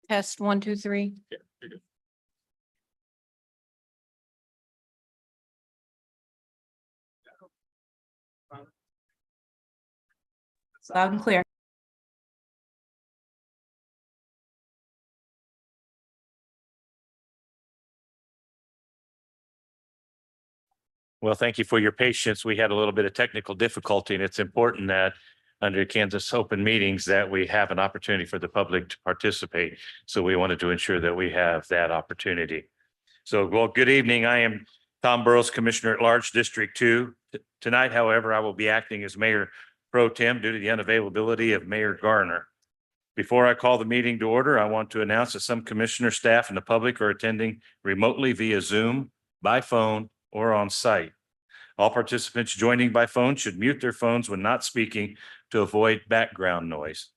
Test 1, 2, 3. Yeah, you're good. Loud and clear. Well, thank you for your patience. We had a little bit of technical difficulty, and it's important that under Kansas open meetings that we have an opportunity for the public to participate. So we wanted to ensure that we have that opportunity. So, well, good evening. I am Tom Burrows, Commissioner at Large, District 2. Tonight, however, I will be acting as Mayor Pro Tem due to the unavailability of Mayor Garner. Before I call the meeting to order, I want to announce that some commissioner staff and the public are attending remotely via Zoom, by phone, or on site. All participants joining by phone should mute their phones when not speaking to avoid background noise.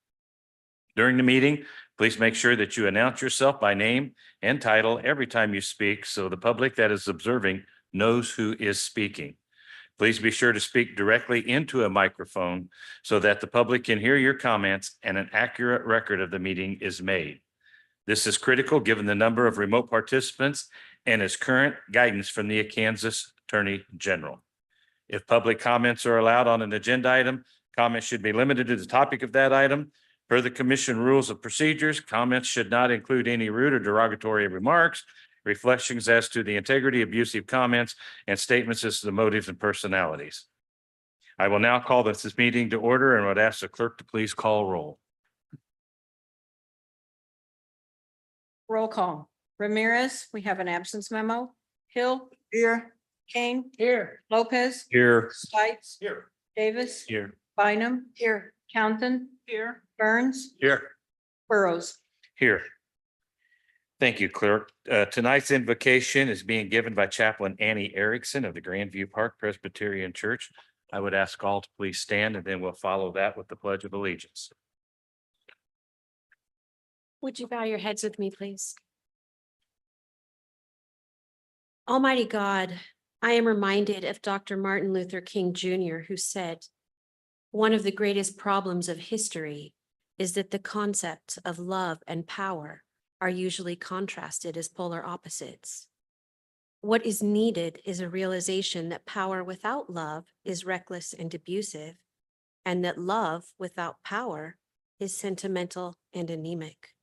During the meeting, please make sure that you announce yourself by name and title every time you speak so the public that is observing knows who is speaking. Please be sure to speak directly into a microphone so that the public can hear your comments and an accurate record of the meeting is made. This is critical given the number of remote participants and is current guidance from the Kansas Attorney General. If public comments are allowed on an agenda item, comments should be limited to the topic of that item. Per the Commission Rules of Procedures, comments should not include any rude or derogatory remarks, reflections as to the integrity, abusive comments, and statements as to the motives and personalities. I will now call this meeting to order and would ask the clerk to please call roll. Roll call. Ramirez, we have an absence memo. Hill. Here. Kane. Here. Lopez. Here. Stites. Here. Davis. Here. Bynum. Here. Townsend. Here. Burns. Here. Burrows. Here. Thank you, Clerk. Tonight's invocation is being given by Chaplain Annie Erickson of the Grandview Park Presbyterian Church. I would ask all to please stand, and then we'll follow that with the Pledge of Allegiance. Would you bow your heads with me, please? Almighty God, I am reminded of Dr. Martin Luther King Jr., who said, "One of the greatest problems of history is that the concepts of love and power are usually contrasted as polar opposites. What is needed is a realization that power without love is reckless and abusive, and that love without power is sentimental and anemic."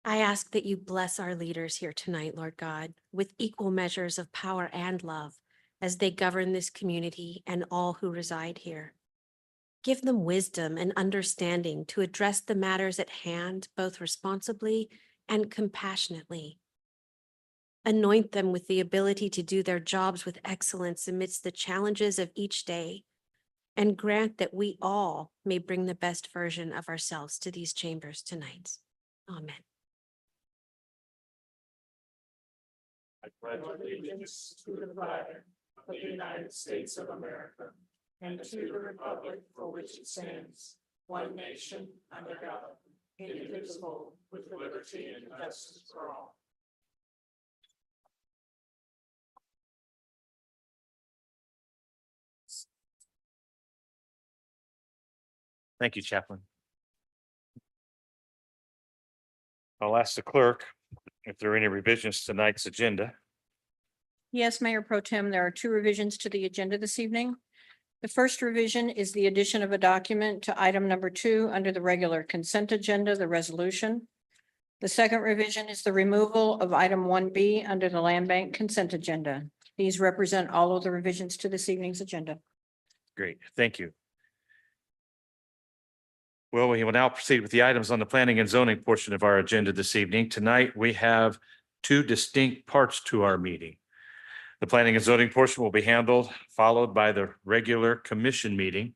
I ask that you bless our leaders here tonight, Lord God, with equal measures of power and love as they govern this community and all who reside here. Give them wisdom and understanding to address the matters at hand, both responsibly and compassionately. Anoint them with the ability to do their jobs with excellence amidst the challenges of each day, and grant that we all may bring the best version of ourselves to these chambers tonight. Amen. I pledge allegiance to the flag of the United States of America and to the republic for which it stands, one nation under God, indivisible, with liberty and justice for all. Thank you, Chaplain. I'll ask the clerk if there are any revisions to tonight's agenda. Yes, Mayor Pro Tem, there are 2 revisions to the agenda this evening. The first revision is the addition of a document to item number 2 under the regular consent agenda, the resolution. The second revision is the removal of item 1B under the Land Bank consent agenda. These represent all of the revisions to this evening's agenda. Great, thank you. Well, we will now proceed with the items on the planning and zoning portion of our agenda this evening. Tonight, we have 2 distinct parts to our meeting. The planning and zoning portion will be handled, followed by the regular commission meeting.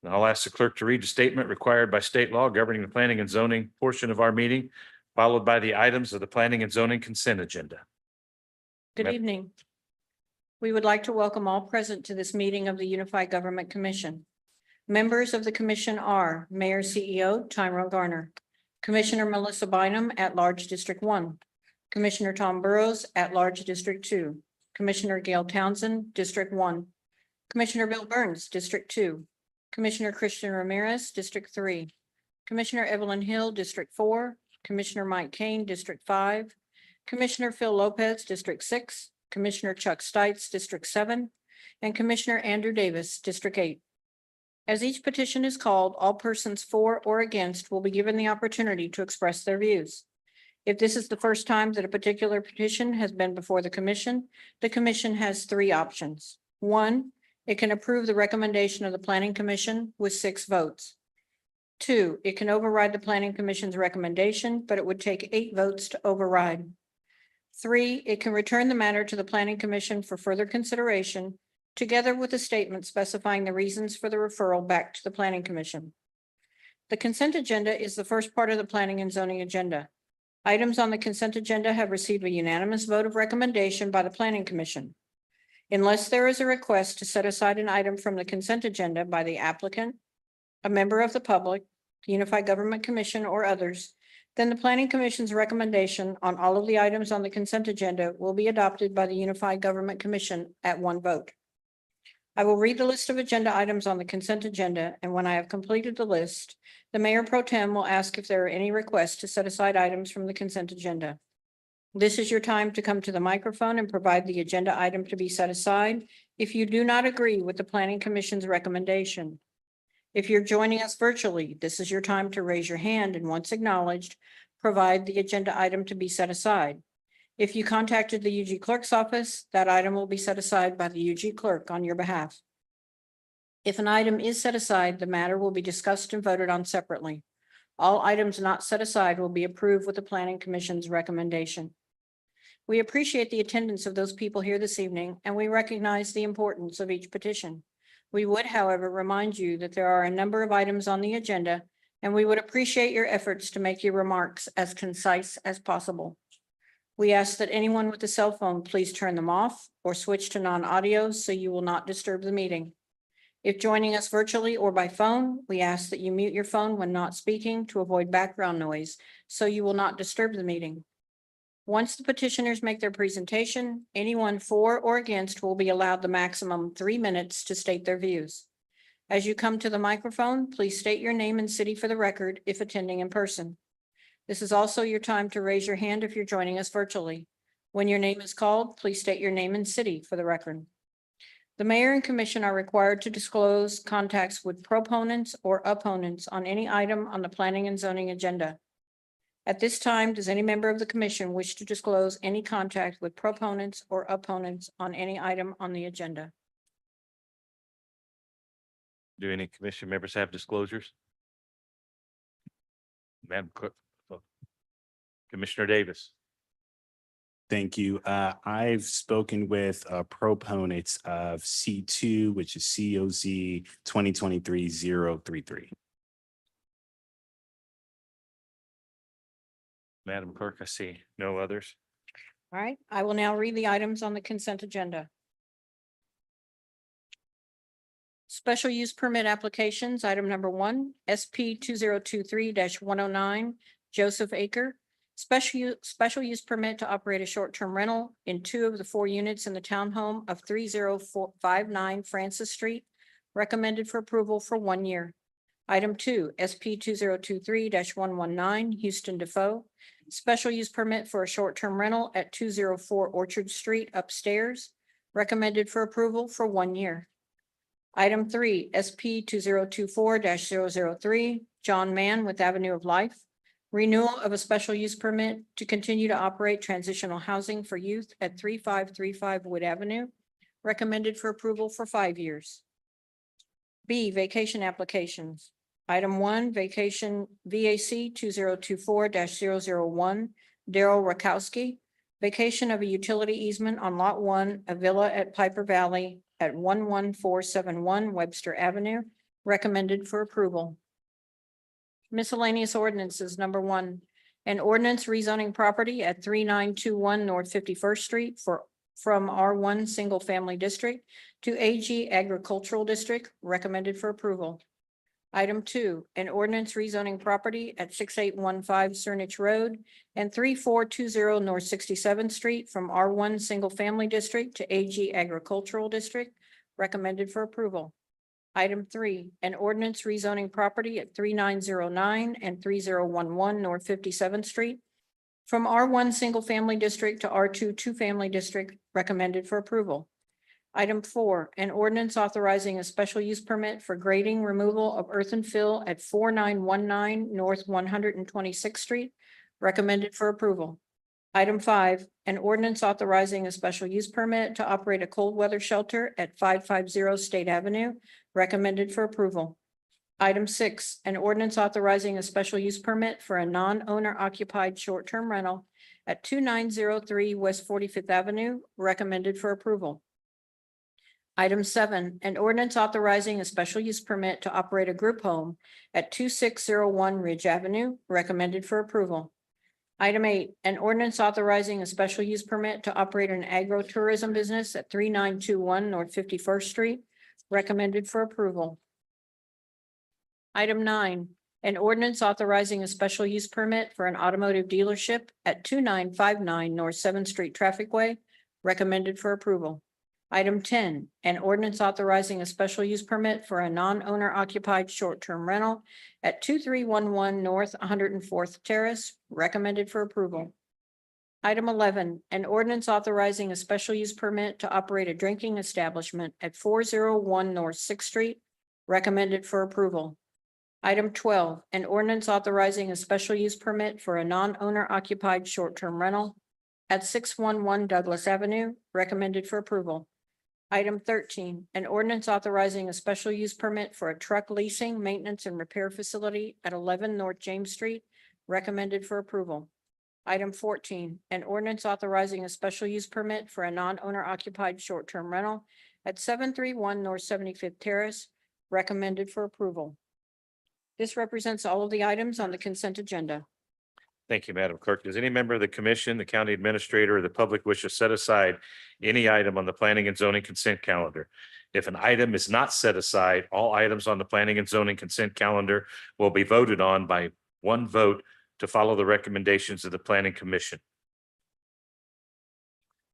And I'll ask the clerk to read the statement required by state law governing the planning and zoning portion of our meeting, followed by the items of the planning and zoning consent agenda. Good evening. We would like to welcome all present to this meeting of the Unified Government Commission. Members of the commission are Mayor CEO Tyrone Garner, Commissioner Melissa Bynum at Large District 1, Commissioner Tom Burrows at Large District 2, Commissioner Gail Townsend, District 1. Commissioner Bill Burns, District 2. Commissioner Christian Ramirez, District 3. Commissioner Evelyn Hill, District 4. Commissioner Mike Kane, District 5. Commissioner Phil Lopez, District 6. Commissioner Chuck Stites, District 7. And Commissioner Andrew Davis, District 8. As each petition is called, all persons for or against will be given the opportunity to express their views. If this is the first time that a particular petition has been before the commission has three options. 1, it can approve the recommendation of the Planning Commission with 6 votes. 2, it can override the Planning Commission's recommendation, but it would take 8 votes to override. 3, it can return the matter to the Planning Commission for further consideration, together with a statement specifying the reasons for the referral back to the Planning Commission. The consent agenda is the first part of the Planning and Zoning agenda. Items on the consent agenda have received a unanimous vote of recommendation by the Planning Commission. Unless there is a request to set aside an item from the consent agenda by the applicant, a member of the public, the Unified Government Commission, or others, then the Planning Commission's recommendation on all of the items on the consent agenda will be adopted by the Unified Government Commission at 1 vote. I will read the list of agenda items on the consent agenda, and when I have completed the list, the Mayor Pro Tem will ask if there are any requests to set aside items from the consent agenda. This is your time to come to the microphone and provide the agenda item to be set aside if you do not agree with the Planning Commission's recommendation. If you're joining us virtually, this is your time to raise your hand and, once acknowledged, provide the agenda item to be set aside. If you contacted the UG Clerk's office, that item will be set aside by the UG Clerk on your behalf. If an item is set aside, the matter will be discussed and voted on separately. All items not set aside will be approved with the Planning Commission's recommendation. We appreciate the attendance of those people here this evening, and we recognize the importance of each petition. We would, however, remind you that there are a number of items on the agenda, and we would appreciate your efforts to make your remarks as concise as possible. We ask that anyone with a cell phone please turn them off or switch to non-audio so you will not disturb the meeting. If joining us virtually or by phone, we ask that you mute your phone when not speaking to avoid background noise so you will not disturb the meeting. Once the petitioners make their presentation, anyone for or against will be allowed the maximum 3 minutes to state their views. As you come to the microphone, please state your name and city for the record if attending in person. This is also your time to raise your hand if you're joining us virtually. When your name is called, please state your name and city for the record. The Mayor and Commission are required to disclose contacts with proponents or opponents on any item on the Planning and Zoning agenda. At this time, does any member of the Commission wish to disclose any contact with proponents or opponents on any item on the agenda? Do any commission members have disclosures? Madam Clerk. Commissioner Davis. Thank you. I've spoken with proponents of C2, which is COZ 2023-033. Madam Clerk, I see no others. All right, I will now read the items on the consent agenda. Special use permit applications, item number 1, SP 2023-109, Joseph Aker. Special use permit to operate a short-term rental in 2 of the 4 units in the townhome of 3059 Francis Street, recommended for approval for 1 year. Item 2, SP 2023-119, Houston Defoe. Special use permit for a short-term rental at 204 Orchard Street upstairs, recommended for approval for 1 year. Item 3, SP 2024-003, John Mann with Avenue of Life. Renewal of a special use permit to continue to operate transitional housing for youth at 3535 Wood Avenue, recommended for approval for 5 years. B, vacation applications. Item 1, vacation VAC 2024-001, Daryl Rakowski. Vacation of a utility easement on Lot 1, a villa at Piper Valley at 11471 Webster Avenue, recommended for approval. Miscellaneous ordinances, number 1, an ordinance rezoning property at 3921 North 51st Street from R1 Single Family District to AG Agricultural District, recommended for approval. Item 2, an ordinance rezoning property at 6815 Cernich Road and 3420 North 67th Street from R1 Single Family District to AG Agricultural District, recommended for approval. Item 3, an ordinance rezoning property at 3909 and 3011 North 57th Street from R1 Single Family District to R2 Two Family District, recommended for approval. Item 4, an ordinance authorizing a special use permit for grading removal of earth and fill at 4919 North 126th Street, recommended for approval. Item 5, an ordinance authorizing a special use permit to operate a cold weather shelter at 550 State Avenue, recommended for approval. Item 6, an ordinance authorizing a special use permit for a non-owner occupied short-term rental at 2903 West 45th Avenue, recommended for approval. Item 7, an ordinance authorizing a special use permit to operate a group home at 2601 Ridge Avenue, recommended for approval. Item 8, an ordinance authorizing a special use permit to operate an agro-tourism business at 3921 North 51st Street, recommended for approval. Item 9, an ordinance authorizing a special use permit for an automotive dealership at 2959 North 7th Street Trafficway, recommended for approval. Item 10, an ordinance authorizing a special use permit for a non-owner occupied short-term rental at 2311 North 104th Terrace, recommended for approval. Item 11, an ordinance authorizing a special use permit to operate a drinking establishment at 401 North 6th Street, recommended for approval. Item 12, an ordinance authorizing a special use permit for a non-owner occupied short-term rental at 611 Douglas Avenue, recommended for approval. Item 13, an ordinance authorizing a special use permit for a truck leasing, maintenance, and repair facility at 11 North James Street, recommended for approval. Item 14, an ordinance authorizing a special use permit for a non-owner occupied short-term rental at 731 North 75th Terrace, recommended for approval. This represents all of the items on the consent agenda. Thank you, Madam Clerk. Does any member of the commission, the county administrator, or the public wish to set aside any item on the planning and zoning consent calendar? If an item is not set aside, all items on the planning and zoning consent calendar will be voted on by one vote to follow the recommendations of the planning commission.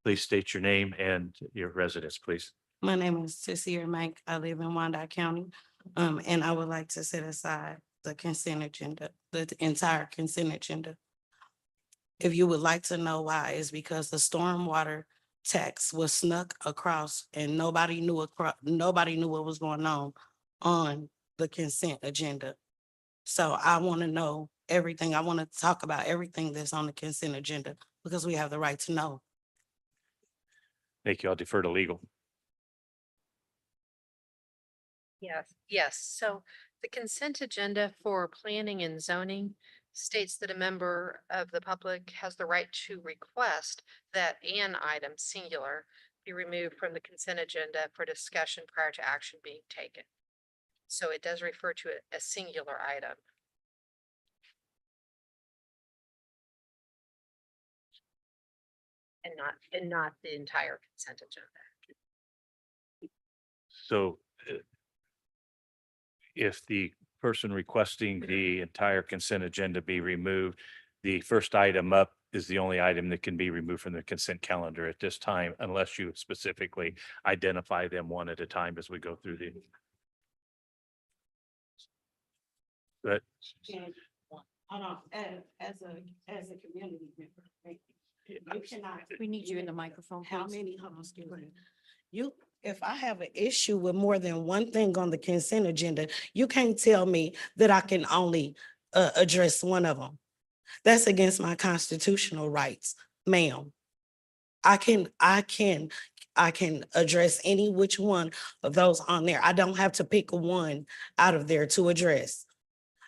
Please state your name and your residence, please. My name is Cecilia Mike. I live in Wyandotte County. And I would like to set aside the consent agenda, the entire consent agenda. If you would like to know why, it's because the stormwater tax was snuck across and nobody knew what was going on the consent agenda. So I want to know everything. I want to talk about everything that's on the consent agenda because we have the right to know. Thank you. I'll defer to legal. Yes. So the consent agenda for planning and zoning states that a member of the public has the right to request that an item singular be removed from the consent agenda for discussion prior to action being taken. So it does refer to a singular item. And not the entire consent agenda. So if the person requesting the entire consent agenda be removed, the first item up is the only item that can be removed from the consent calendar at this time, unless you specifically identify them one at a time as we go through the. But As a community member, right? You cannot. We need you in the microphone, How please. many, hold on, excuse me. If I have an issue with more than one thing on the consent agenda, you can't tell me that I can only address one of them. That's against my constitutional rights, ma'am. I can address any which one of those on there. I don't have to pick one out of there to address.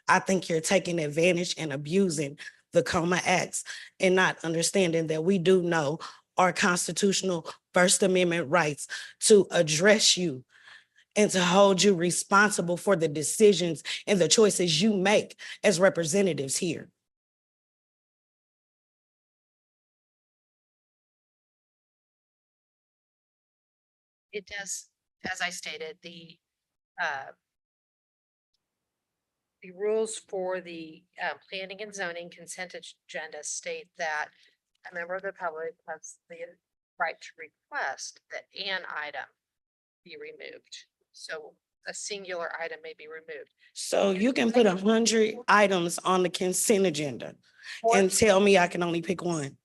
I think you're taking advantage and abusing the Coma Acts and not understanding that we do know our constitutional First Amendment rights to address you and to hold you responsible for the decisions and the choices you make as representatives here. It does, as I stated, the the rules for the planning and zoning consent agenda state that a member of the public has the right to request that an item be removed. So a singular item may be removed. So you can put 100 items on the consent agenda and tell me I can only pick one.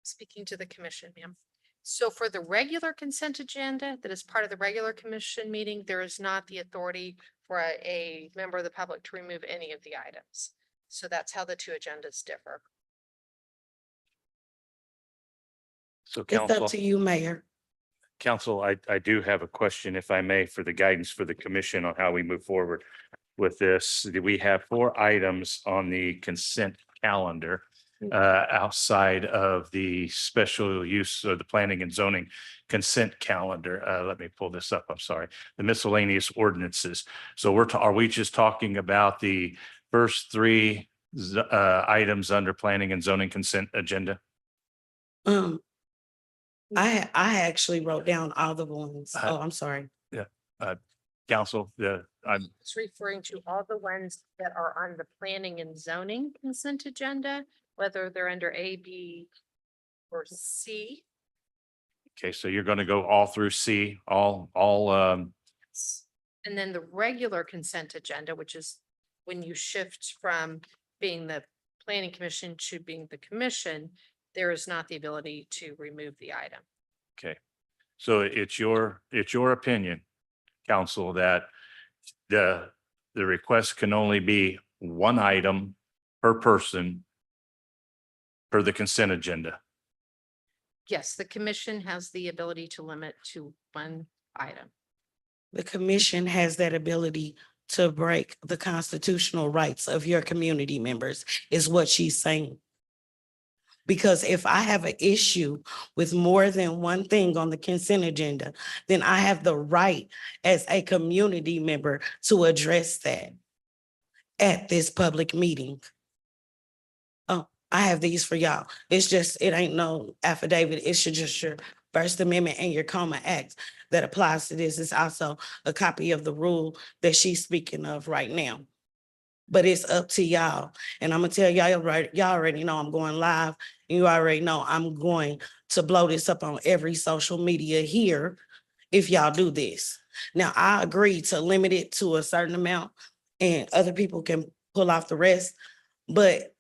Speaking to the commission, ma'am. So for the regular consent agenda that is part of the regular commission meeting, there is not the authority for a member of the public to remove any of the items. So that's how the two agendas differ. So It's up council, to you, Mayor. council, I do have a question, if I may, for the guidance for the commission on how we move forward with this. We have 4 items on the consent calendar outside of the special use or the planning and zoning consent calendar. Let me pull this up. I'm sorry. The miscellaneous ordinances. So are we just talking about the first 3 items under planning and zoning consent agenda? I actually wrote down all the ones. Oh, I'm sorry. Council, I'm It's referring to all the ones that are on the planning and zoning consent agenda, whether they're under A, B, or C. okay. So you're going to go all through C, all And then the regular consent agenda, which is when you shift from being the planning commission to being the commission, there is not the ability to remove the item. okay. So it's your opinion, council, that the request can only be 1 item per person per the consent agenda. Yes, the commission has the ability to limit to 1 item. The commission has that ability to break the constitutional rights of your community members, is what she's saying. Because if I have an issue with more than one thing on the consent agenda, then I have the right as a community member to address that at this public meeting. Oh, I have these for y'all. It's just, it ain't no affidavit. It's just your First Amendment and your Coma Act that applies to this. It's also a copy of the rule that she's speaking of right now. But it's up to y'all. And I'm gonna tell y'all, right, y'all already know I'm going live. And you already know I'm going to blow this up on every social media here if y'all do this. Now, I agree to limit it to a certain amount and other people can pull off the rest, but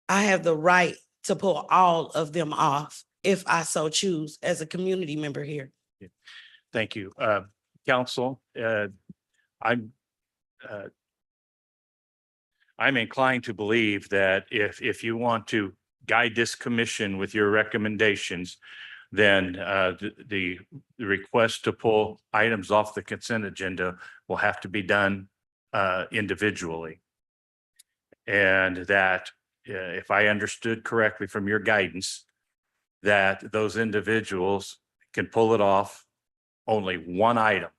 I have the right to pull all of them off if I so choose as a community member here. Thank you. Council, I'm inclined to believe that if you want to guide this commission with your recommendations, then the request to pull items off the consent agenda will have to be done individually. And that if I understood correctly from your guidance, that those individuals can pull it off only 1 item at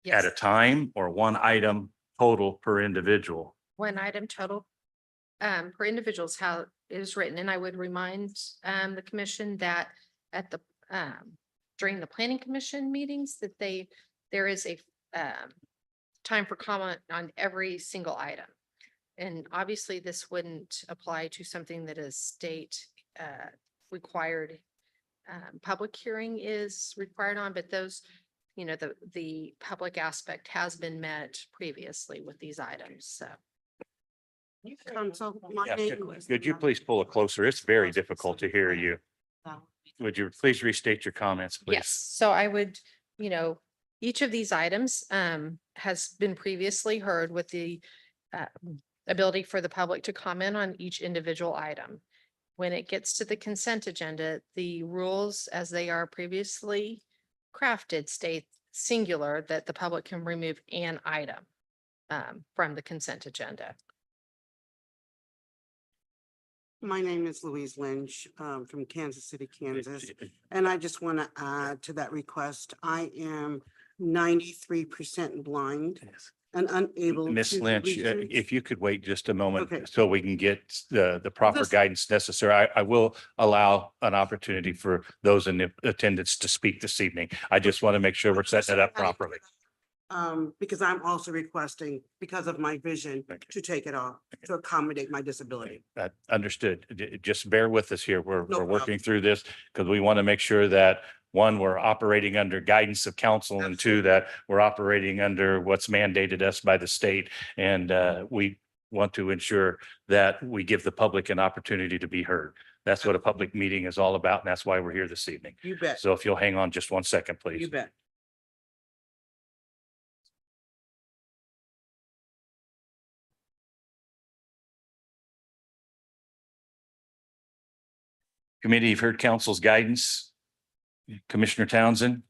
Yes, a time, or 1 item total per individual. 1 item total per individuals, how it is written. And I would remind the commission that at the during the planning commission meetings that there is a time for comment on every single item. And obviously this wouldn't apply to something that is state required. Public hearing is required on, but those, you know, the public aspect has been met previously with these items, so. Council, Yeah, could you please pull it closer? It's very difficult to hear you. Would you please restate your comments, please? Yes, so I would, you know, each of these items has been previously heard with the ability for the public to comment on each individual item. When it gets to the consent agenda, the rules as they are previously crafted state singular that the public can remove an item from the consent agenda. My name is Louise Lynch from Kansas City, Kansas. And I just want to add to that request. I am 93% blind Yes. and unable. Miss to Lynch, research. if you could wait just a moment Okay. so we can get the proper Just- guidance necessary. I will allow an opportunity for those in attendance to speak this evening. I just want to make sure we're setting it up properly. Because I'm also requesting, because of my vision, Okay. to take it off to accommodate my disability. Understood. Just bear with us here. No We're working problem. through this because we want to make sure that, one, we're operating under guidance of council, and two, that we're operating under what's mandated us by the state. And we want to ensure that we give the public an opportunity to be heard. That's what a public meeting is all about, and that's why we're here this evening. You bet. So if you'll hang on just one second, please. You bet. Committee, you've heard council's guidance. Commissioner Townsend?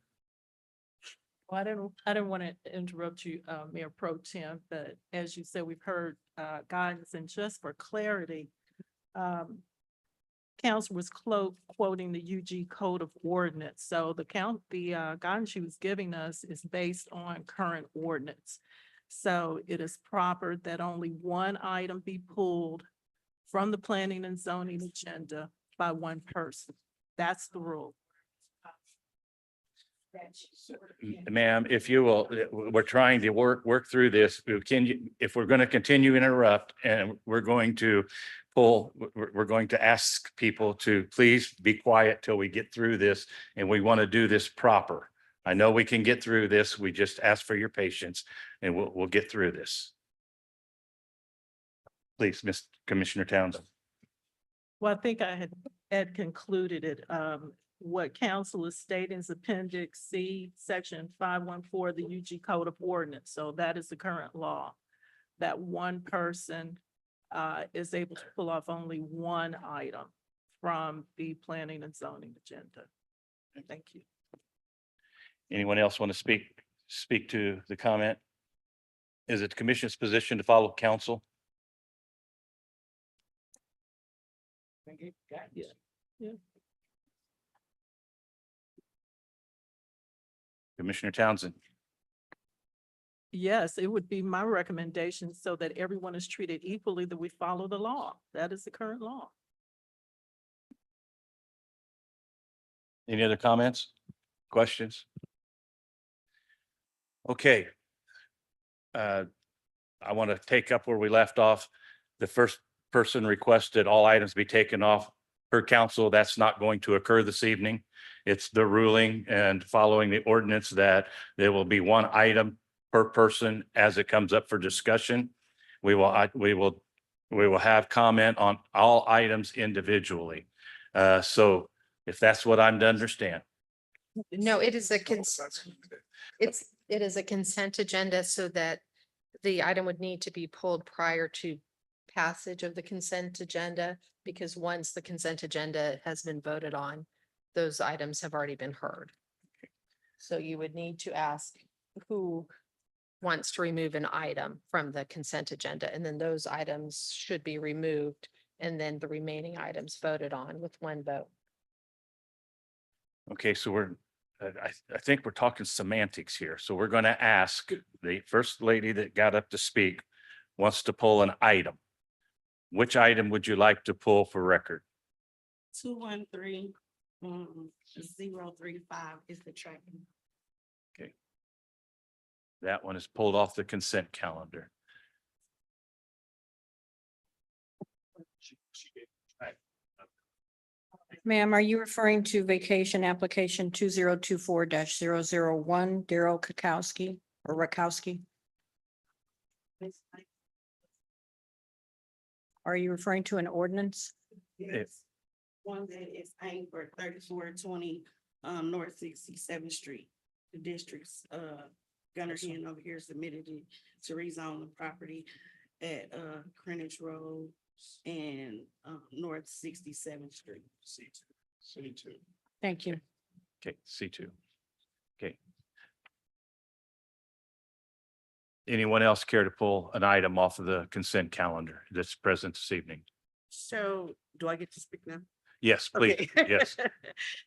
Well, I didn't want to interrupt you, Mayor Pro Tem, but as you said, we've heard guidance, and just for clarity, council was quoting the UG Code of Ordinance. So the guidance she was giving us is based on current ordinance. So it is proper that only one item be pulled from the planning and zoning agenda by one person. That's the rule. Ma'am, if you will, we're trying to work through this. If we're going to continue to interrupt, and we're going to we're going to ask people to please be quiet till we get through this, and we want to do this proper. I know we can get through this. We just ask for your patience, and we'll get through this. Please, Ms. Commissioner Townsend. Well, I think I had concluded it. What council is stating is Appendix C, Section 514, the UG Code of Ordinance. So that is the current law, that one person is able to pull off only one item from the planning and zoning agenda. Thank you. Anyone else want to speak to the comment? Is it the commission's position to follow council? Yeah. Commissioner Townsend? Yes, it would be my recommendation so that everyone is treated equally, that we follow the law. That is the current law. Any other comments, questions? Okay. I want to take up where we left off. The first person requested all items be taken off per council. That's not going to occur this evening. It's the ruling and following the ordinance that there will be one item per person as it comes up for discussion. We will have comment on all items individually. So if that's what I'm to understand. No, it is a it is a consent agenda, so that the item would need to be pulled prior to passage of the consent agenda, because once the consent agenda has been voted on, those items have already been heard. So you would need to ask who wants to remove an item from the consent agenda, and then those items should be removed, and then the remaining items voted on with one vote. Okay, so I think we're talking semantics here. So we're going to ask the first lady that got up to speak wants to pull an item. Which item would you like to pull for record? 213 035 is the tracking. Okay. That one is pulled off the consent calendar. Ma'am, are you referring to vacation application 2024-001, Daryl Kakowski or Rakowski? Are you referring to an ordinance? Yes. One that is aimed for 3420 North 67th Street. The district's Gunner Inn over here submitted it to rezone the property at Greenwich Road and North 67th Street. C2. Thank you. Okay, C2. Okay. Anyone else care to pull an item off of the consent calendar that's present this evening? So do I get to speak now? Yes, please. Okay. Yes.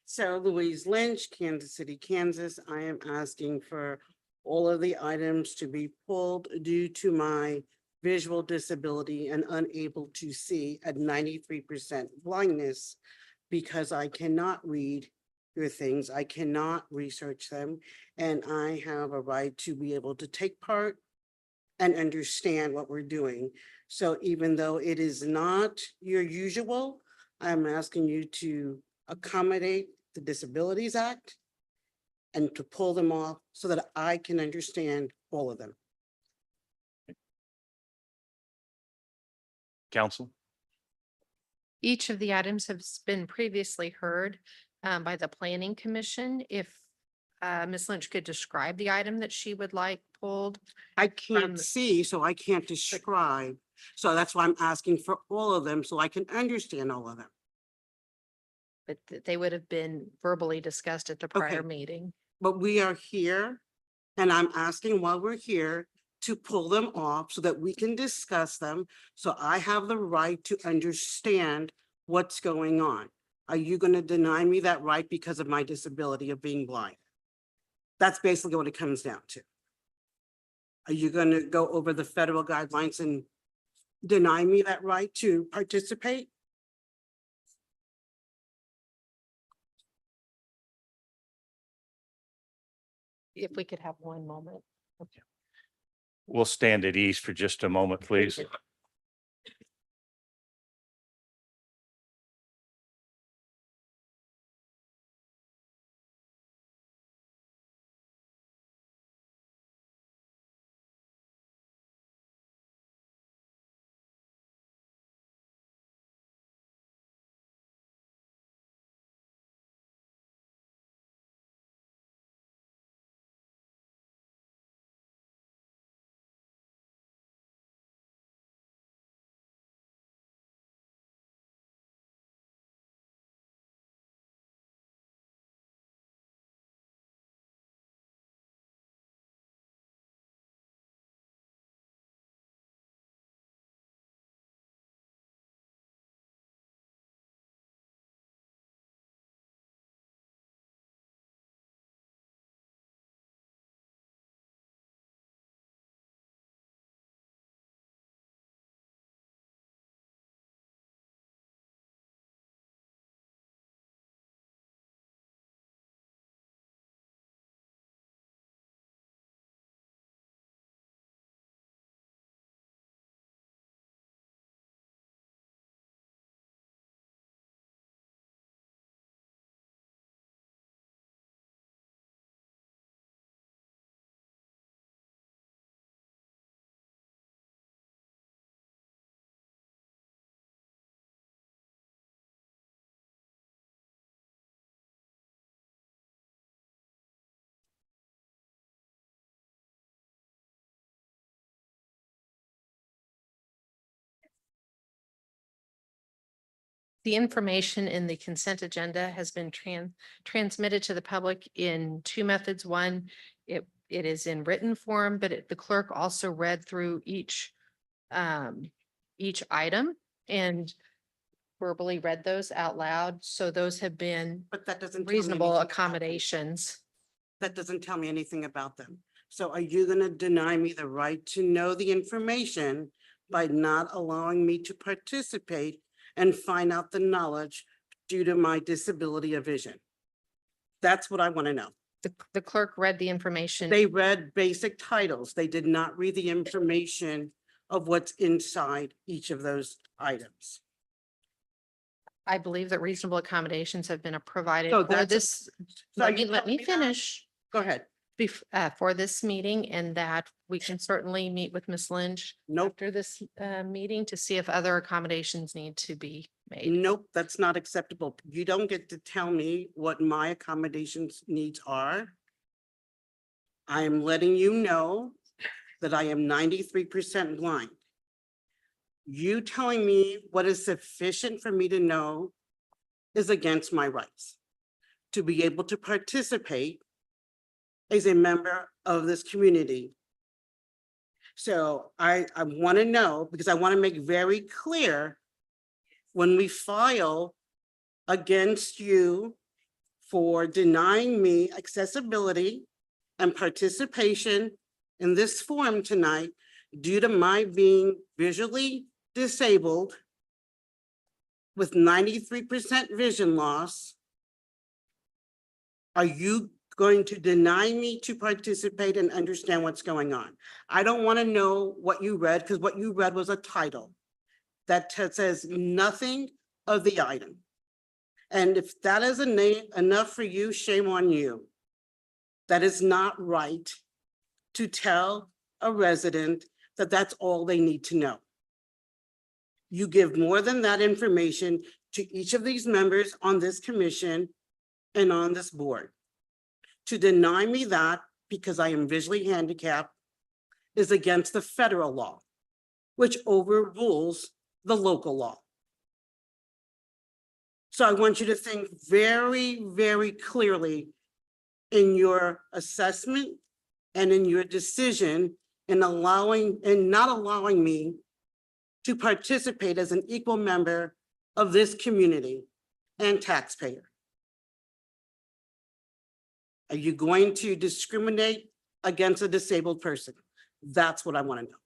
So Louise Lynch, Kansas City, Kansas. I am asking for all of the items to be pulled due to my visual disability and unable to see at 93% blindness, because I cannot read your things. I cannot research them, and I have a right to be able to take part and understand what we're doing. So even though it is not your usual, I'm asking you to accommodate the Disabilities Act and to pull them off so that I can understand all of them. Council? Each of the items has been previously heard by the Planning Commission. If Ms. Lynch could describe the item that she would like pulled. I From can't the- see, so I can't describe. So that's why I'm asking for all of them so I can understand all of them. But they would have been verbally discussed at the prior Okay. meeting. But we are here, and I'm asking while we're here to pull them off so that we can discuss them. So I have the right to understand what's going on. Are you going to deny me that right because of my disability of being blind? That's basically what it comes down to. Are you going to go over the federal guidelines and deny me that right to participate? If we could have one moment. We'll stand at ease for just a moment, please. The information in the consent agenda has been transmitted to the public in two methods. One, it is in written form, but the clerk also read through each item and verbally read those out loud. So those have been But that doesn't. tell me reasonable anything about them. accommodations. That doesn't tell me anything about them. So are you going to deny me the right to know the information by not allowing me to participate and find out the knowledge due to my disability of vision? That's what I want to know. The clerk read the information. They read basic titles. They did not read the information of what's inside each of those items. I believe that reasonable accommodations have been provided So for that's a- this. So are Let you me telling me that? finish. Go ahead. For this meeting, and that we can certainly meet with Ms. Lynch Nope, after this meeting to see if other accommodations need to be made. nope, that's not acceptable. You don't get to tell me what my accommodations needs are. I am letting you know that I am 93% blind. You telling me what is sufficient for me to know is against my rights to be able to participate as a member of this community. So I want to know, because I want to make very clear when we file against you for denying me accessibility and participation in this forum tonight due to my being visually disabled with 93% vision loss, Are you going to deny me to participate and understand what's going on? I don't want to know what you read, because what you read was a title that says nothing of the item. And if that is enough for you, shame on you. That is not right to tell a resident that that's all they need to know. You give more than that information to each of these members on this commission and on this board. To deny me that because I am visually handicapped is against the federal law, which overrules the local law. So I want you to think very, very clearly in your assessment and in your decision in allowing and not allowing me to participate as an equal member of this community and taxpayer. Are you going to discriminate against a disabled person? That's what I want to know.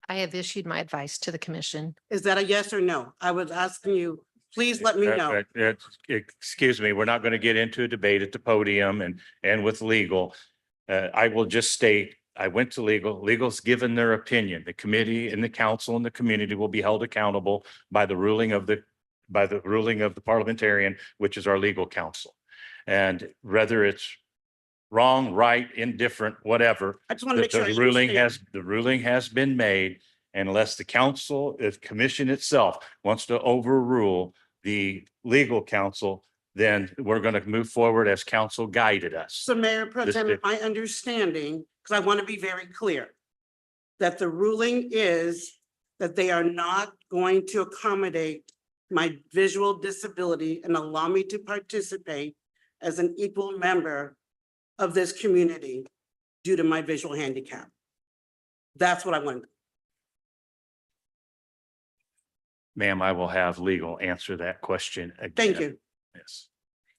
I have issued my advice to the commission. Is that a yes or no? I was asking you, please let me know. Excuse me, we're not going to get into a debate at the podium and with legal. I will just state, I went to legal. Legal's given their opinion. The committee and the council and the community will be held accountable by the ruling of the parliamentarian, which is our legal counsel. And whether it's wrong, right, indifferent, whatever, I just want to make sure. I the understand. ruling has been made. And unless the council, the commission itself wants to overrule the legal counsel, then we're going to move forward as council guided us. So Mayor Pro Tem, my understanding, because I want to be very clear, that the ruling is that they are not going to accommodate my visual disability and allow me to participate as an equal member of this community due to my visual handicap. That's what I wanted. Ma'am, I will have legal answer that question again. Thank you. Yes.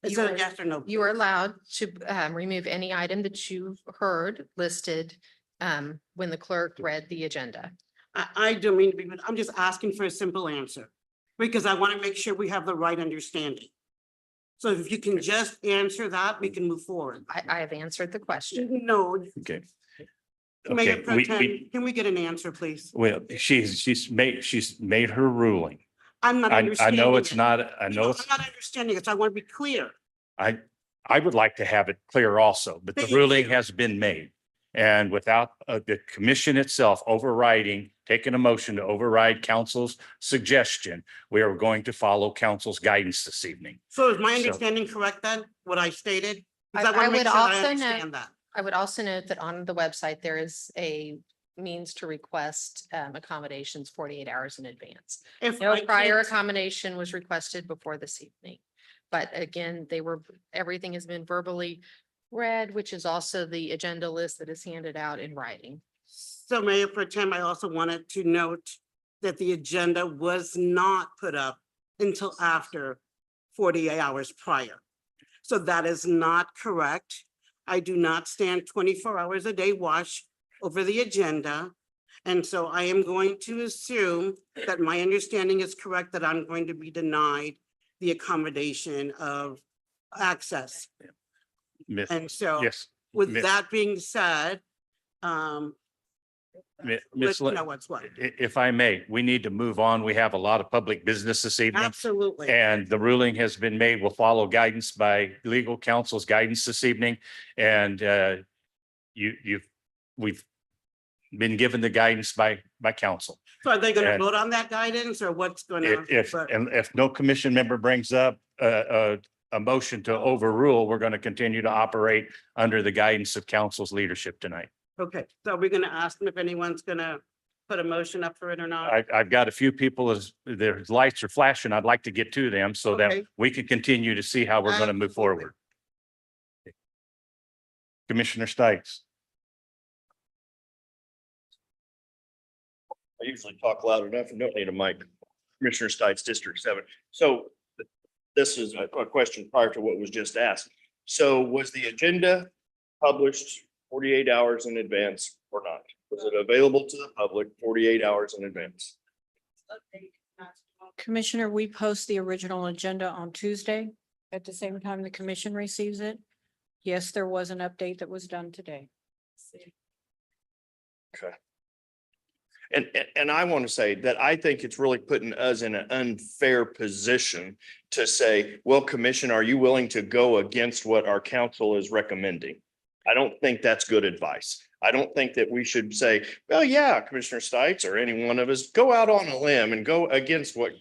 Is You it a are- yes or no? You are allowed to remove any item that you've heard listed when the clerk read the agenda. I don't mean to be, but I'm just asking for a simple answer because I want to make sure we have the right understanding. So if you can just answer that, we can move forward. I have answered the question. No, Okay. Mayor Okay, Pro Tem, can we get an answer, please? well, she's made her ruling. I'm not I understanding. know it's it. not, I No, know I'm it's, not understanding it, so I want to be clear. I would like to have it clear also, but the Thank ruling you. has been made. And without the commission itself overriding, taking a motion to override council's suggestion, we are going to follow council's guidance this evening. So is my So- understanding correct then, what I stated? Because I I want to make would sure I also note- understand that. I would also note that on the website, there is a means to request accommodations 48 hours in advance. If No I prior can't- accommodation was requested before this evening. But again, everything has been verbally read, which is also the agenda list that is handed out in writing. So Mayor Pro Tem, I also wanted to note that the agenda was not put up until after 48 hours prior. So that is not correct. I do not stand 24 hours a day watch over the agenda. And so I am going to assume that my understanding is correct, that I'm going to be denied the accommodation of access. Miss, And so yes, with Miss- that being said, Miss let's Lin- know what's what. if I may, we need to move on. We have a lot of public business this evening. Absolutely. And the ruling has been made. We'll follow guidance by legal counsel's guidance this evening. And we've been given the guidance by council. So are they going to and- vote on that guidance or what's going If, to? if no commission member brings up a motion to overrule, we're going to continue to operate under the guidance of council's leadership tonight. Okay, so we're going to ask them if anyone's going to put a motion up for it or not? I've got a few people as their lights are flashing. I'd like to get to them so that Okay. we can continue to see how we're going to move Absolutely. forward. Commissioner Stites. I usually talk loud enough and don't need a mic. Commissioner Stites, District 7. So this is a question prior to what was just asked. So was the agenda published 48 hours in advance or not? Was it available to the public 48 hours in advance? Commissioner, we post the original agenda on Tuesday at the same time the commission receives it. Yes, there was an update that was done today. And I want to say that I think it's really putting us in an unfair position to say, well, commission, are you willing to go against what our council is recommending? I don't think that's good advice. I don't think that we should say, well, yeah, Commissioner Stites or any one of us, go out on a limb and go against what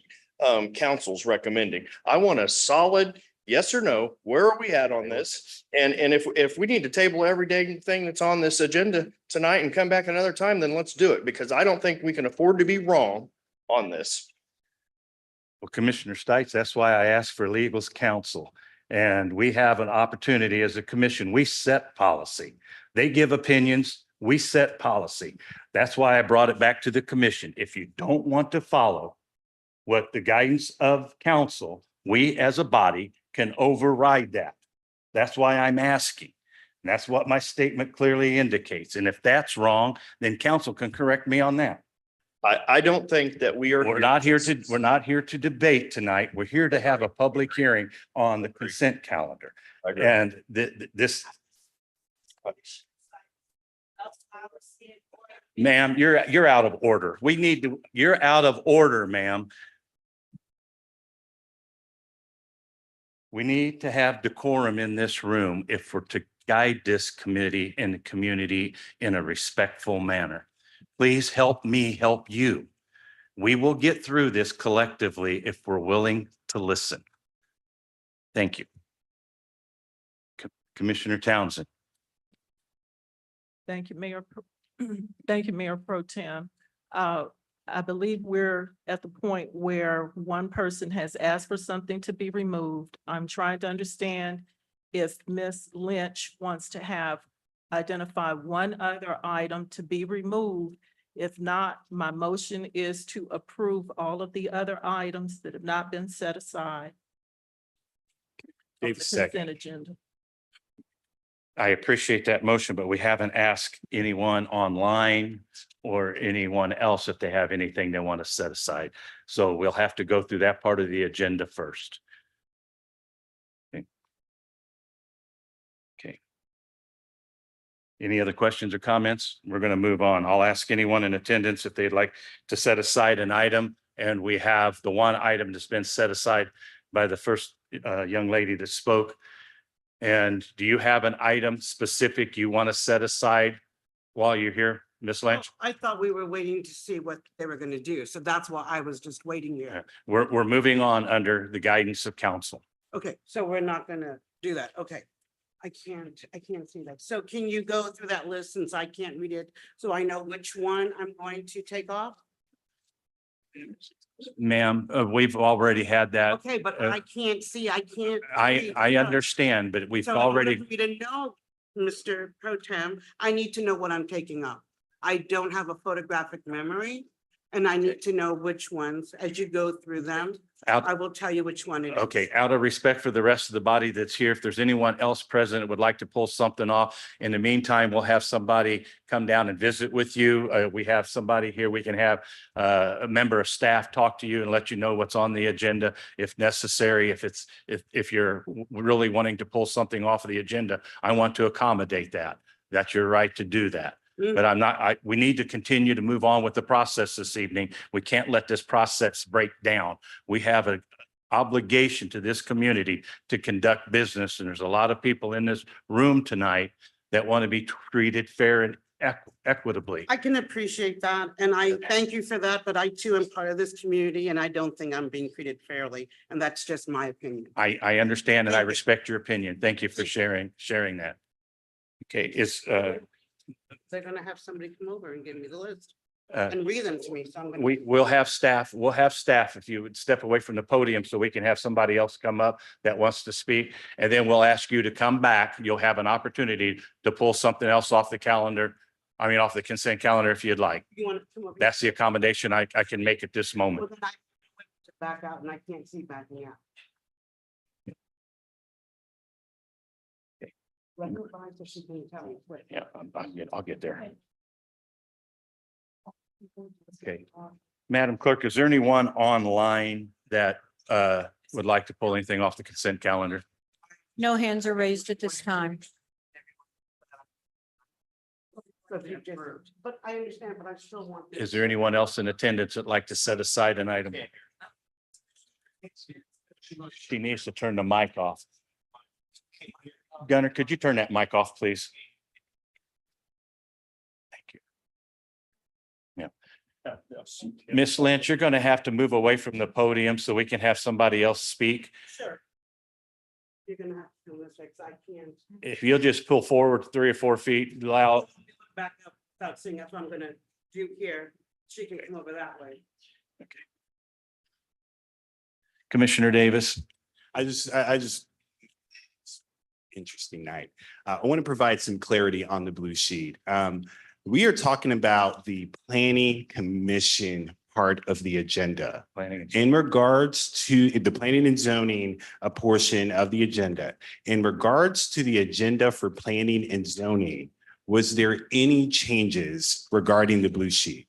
council's recommending. I want a solid yes or no. Where are we at on this? And if we need to table every day thing that's on this agenda tonight and come back another time, then let's do it, because I don't think we can afford to be wrong on this. Well, Commissioner Stites, that's why I asked for legal's counsel. And we have an opportunity as a commission. We set policy. They give opinions. We set policy. That's why I brought it back to the commission. If you don't want to follow what the guidance of council, we as a body can override that. That's why I'm asking. And that's what my statement clearly indicates. And if that's wrong, then council can correct me on that. I don't think that we are. We're not here to debate tonight. We're here to have a public hearing on the consent calendar. I agree. And this. Ma'am, you're out of order. You're out of order, ma'am. We need to have decorum in this room if we're to guide this committee and the community in a respectful manner. Please help me help you. We will get through this collectively if we're willing to listen. Thank you. Commissioner Townsend. Thank you, Mayor. Thank you, Mayor Pro Tem. I believe we're at the point where one person has asked for something to be removed. I'm trying to understand if Ms. Lynch wants to identify one other item to be removed. If not, my motion is to approve all of the other items that have not been set aside. on Dave, the second. consent agenda. I appreciate that motion, but we haven't asked anyone online or anyone else if they have anything they want to set aside. So we'll have to go through that part of the agenda first. Okay. Any other questions or comments? We're going to move on. I'll ask anyone in attendance if they'd like to set aside an item. And we have the one item that's been set aside by the first young lady that spoke. And do you have an item specific you want to set aside while you're here, Ms. Lynch? I thought we were waiting to see what they were gonna do, so that's why I was just waiting here. We're moving on under the guidance of council. Okay, so we're not gonna do that, okay. I can't see that. So can you go through that list since I can't read it, so I know which one I'm going to take off? Ma'am, we've already had that. Okay, but uh, I can't see, I can't. see. I understand, but we've So in order already, for me to know, Mr. Pro Tem, I need to know what I'm taking up. I don't have a photographic memory, and I need to know which ones, as you go through them, out, I will tell you which one it is. okay, out of respect for the rest of the body that's here, if there's anyone else present that would like to pull something off, in the meantime, we'll have somebody come down and visit with you. We have somebody here, we can have a member of staff talk to you and let you know what's on the agenda if necessary. If you're really wanting to pull something off of the agenda, I want to accommodate that. That's your right to do that. But we need to continue to move on with the process this evening. We can't let this process break down. We have an obligation to this community to conduct business. And there's a lot of people in this room tonight that want to be treated fair and equitably. I can appreciate that, and I thank you for that, but I too am part of this community, and I don't think I'm being treated fairly, and that's just my opinion. I understand and I Thank you. respect your opinion. Thank you for sharing that. Okay, They're gonna have somebody come over and give me the list uh, and read them to me, so I'm gonna. we'll have staff if you would step away from the podium so we can have somebody else come up that wants to speak. And then we'll ask you to come back. You'll have an opportunity to pull something else off the calendar. I mean, off the consent calendar if you'd like. You wanna come over? That's the accommodation I can make at this Well, moment. then I have to back out, and I can't see backing out. Let her buy so she can tell me quick. Yeah, I'll get there. Okay. Madam Clerk, is there anyone online that would like to pull anything off the consent calendar? No hands are raised at this time. But I understand, but I still want. Is there anyone else in attendance that'd like to set aside an item? She needs to turn the mic off. Gunnar, could you turn that mic off, please? Thank you. Yeah. Miss Lynch, you're going to have to move away from the podium so we can have somebody else speak. Sure. You're gonna have to do this, because I can't If you'll just pull forward 3 or 4 feet, allow, back up without seeing. That's what I'm gonna do here. She can come over that way. Commissioner Davis. I just. Interesting night. I want to provide some clarity on the blue sheet. We are talking about the planning commission part of the agenda. Planning. In regards to the planning and zoning, a portion of the agenda, in regards to the agenda for planning and zoning, was there any changes regarding the blue sheet?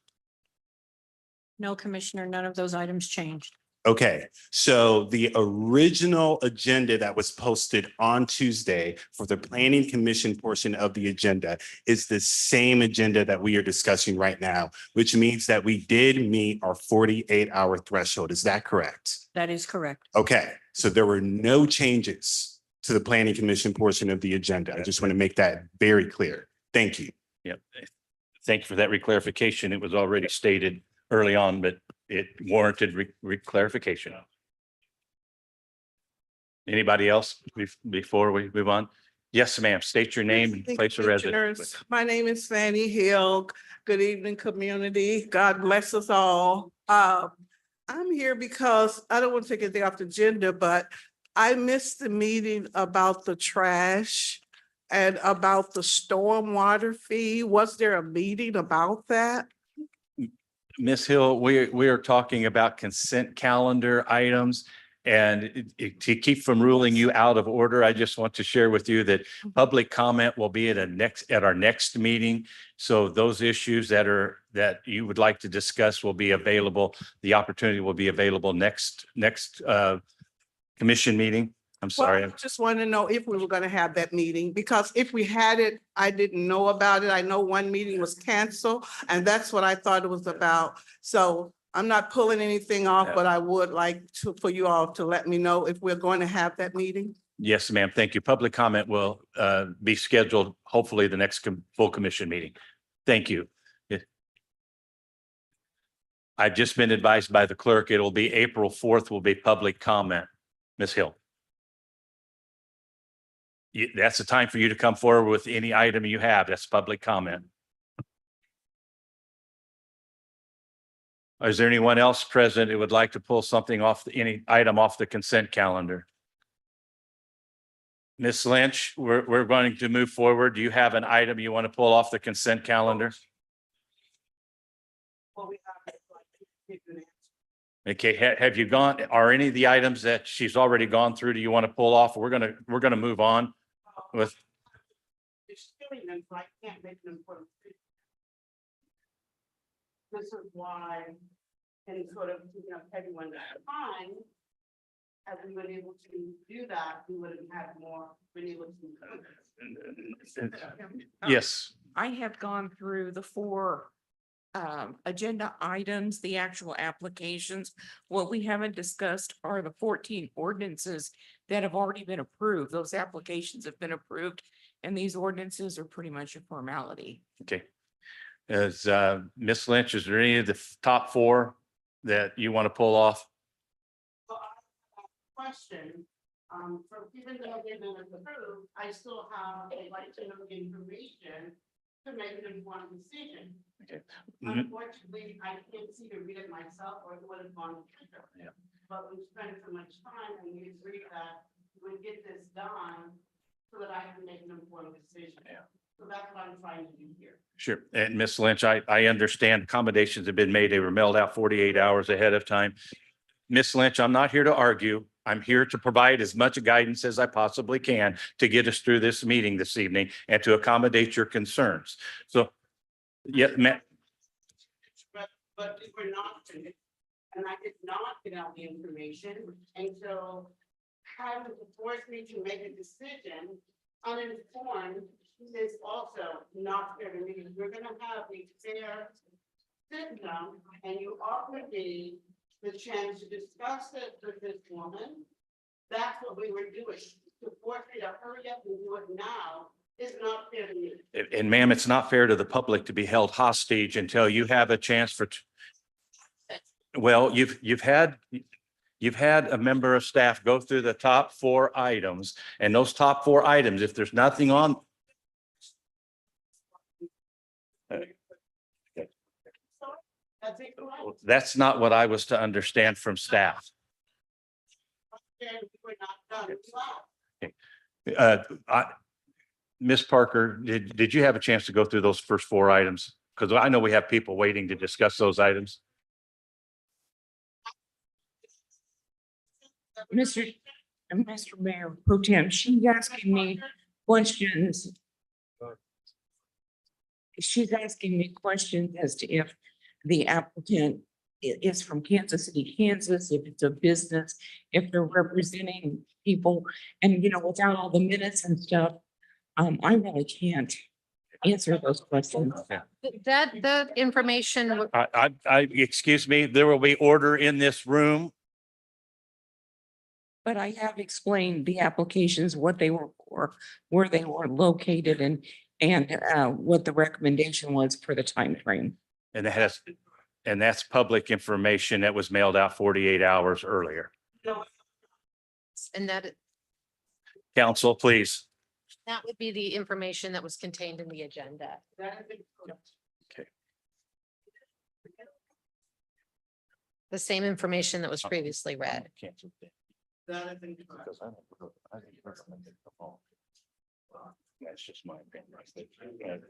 No, Commissioner, none of those items changed. Okay, so the original agenda that was posted on Tuesday for the planning commission portion of the agenda is the same agenda that we are discussing right now, which means that we did meet our 48-hour threshold. Is that correct? That is correct. Okay, so there were no changes to the planning commission portion of the agenda. I just want to make that very clear. Thank you. Yep. Thank you for that reclarification. It was already stated early on, but it warranted clarification. Anybody else before we move on? Yes, ma'am. State your name and place of residence. Commissioners, my name is Fanny Hill. Good evening, community. God bless us all. I'm here because I don't want to take anything off the agenda, but I missed the meeting about the trash and about the stormwater fee. Was there a meeting about that? Ms. Hill, we are talking about consent calendar items. And to keep from ruling you out of order, I just want to share with you that public comment will be at our next meeting. So those issues that you would like to discuss will be available. The opportunity will be available next commission meeting. I'm sorry. Well, I just want to know if we were going to have that meeting, because if we had it, I didn't know about it. I know one meeting was canceled, and that's what I thought it was about. So I'm not pulling anything off, Yeah. but I would like for you all to let me know if we're going to have that meeting. Yes, ma'am. Thank you. Public comment will be scheduled, hopefully the next full commission meeting. Thank you. I've just been advised by the clerk, it'll be April 4th will be public comment. Ms. Hill. That's the time for you to come forward with any item you have. That's public comment. Is there anyone else present who would like to pull something off, any item off the consent calendar? Ms. Lynch, we're going to move forward. Do you have an item you want to pull off the consent calendar? Well, we have. Okay, have you gone, are any of the items that she's already gone through, do you want to pull off? We're gonna move on with. It's doing them, so I can't make them for. This is why, and sort of, everyone's time, had we been able to do that, we would have had more, been able to. Yes, I have gone through the 4 agenda items, the actual applications. What we haven't discussed are the 14 ordinances that have already been approved. Those applications have been approved, and these ordinances are pretty much a formality. okay. As Ms. Lynch, is there any of the top 4 that you want to pull off? So I have a question, so even though they've been approved, I still have a right to know information to make an informed decision. Okay. Unfortunately, I can't see to read it myself, or it would have gone quicker. Yeah. But we spent so much time, and we agreed that we would get this done so that I can make an informed decision. Yeah. So that's what I'm trying to do here. Sure. And Ms. Lynch, I understand accommodations have been made. They were mailed out 48 hours ahead of time. Ms. Lynch, I'm not here to argue. I'm here to provide as much guidance as I possibly can to get us through this meeting this evening and to accommodate your concerns. So, yeah, ma'am. but we were not finished. And I did not get out the information, and so having to force me to make a decision uninformed is also not fair to me. We're gonna have a fair system, and you offered me the chance to discuss it with this woman. That's what we were doing. To force me to hurry up and do it now is not fair to me. And ma'am, it's not fair to the public to be held hostage until you have a chance for. Well, you've had a member of staff go through the top 4 items, and those top 4 items, if there's nothing on. That's it, correct? That's not what I was to understand from staff. And we were not done. Wow. Ms. Parker, did you have a chance to go through those first 4 items? Because I know we have people waiting to discuss those items. Mr. Mayor Pro Tem, she's asking me questions. She's asking me questions as to if the applicant is from Kansas City, Kansas, if it's a business, if they're representing people, and without all the minutes and stuff, I really can't answer those questions. That information, Excuse me, there will be order in this room. But I have explained the applications, what they were for, where they were located, and what the recommendation was for the time frame. And that's public information that was mailed out 48 hours earlier. and Council, please. that would be the information that was contained in the agenda. That is correct. Okay. The same information that was previously read. That is incorrect. That's just my opinion.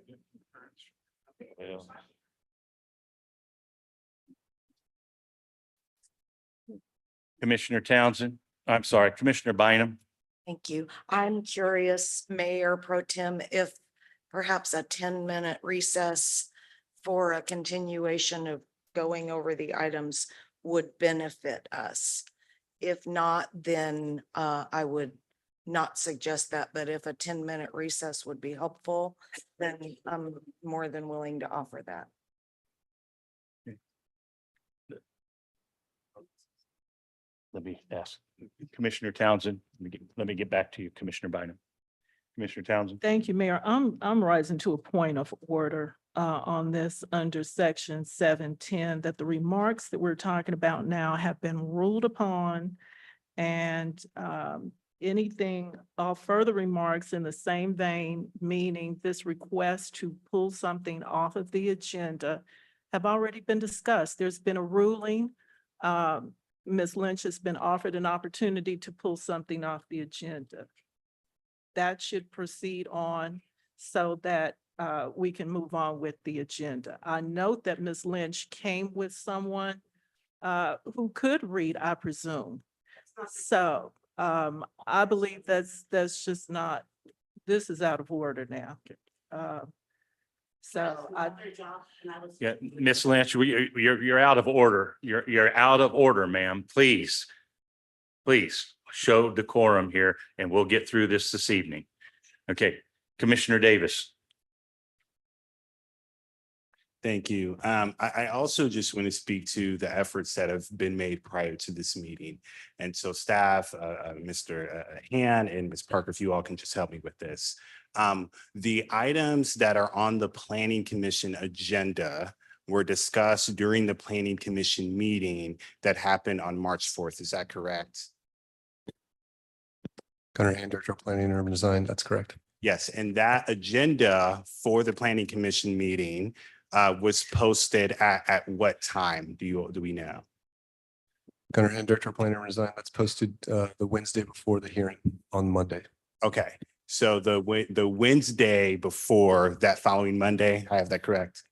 Commissioner Townsend, I'm sorry, Commissioner Bynum. Thank you. I'm curious, Mayor Pro Tem, if perhaps a 10-minute recess for a continuation of going over the items would benefit us. If not, then I would not suggest that, but if a 10-minute recess would be helpful, then I'm more than willing to offer that. Let me ask Commissioner Townsend. Let me get back to you, Commissioner Bynum. Commissioner Townsend. Thank you, Mayor. I'm rising to a point of order on this under section 710, that the remarks that we're talking about now have been ruled upon, and anything further remarks in the same vein, meaning this request to pull something off of the agenda, have already been discussed. There's been a ruling. Ms. Lynch has been offered an opportunity to pull something off the agenda. That should proceed on so that we can move on with the agenda. I note that Ms. Lynch came with someone who could read, I presume. So I believe that's just not, this is out of order now. Yeah, Ms. Lynch, you're out of order. You're out of order, ma'am. Please show decorum here and we'll get through this evening. Okay, Commissioner Davis. Thank you. I also just want to speak to the efforts that have been made prior to this meeting. And so staff, Mr. Han and Ms. Parker, if you all can just help me with this. The items that are on the Planning Commission agenda were discussed during the Planning Commission meeting that happened on March 4th. Is that correct? Gunnar Hand, Director of Planning and Urban Design. That's correct. Yes, and that agenda for the Planning Commission meeting was posted at what time? Do we know? Gunnar Hand, Director of Planning and Urban Design. That's posted the Wednesday before the hearing on Monday. Okay, so the Wednesday before that following Monday, I have that correct?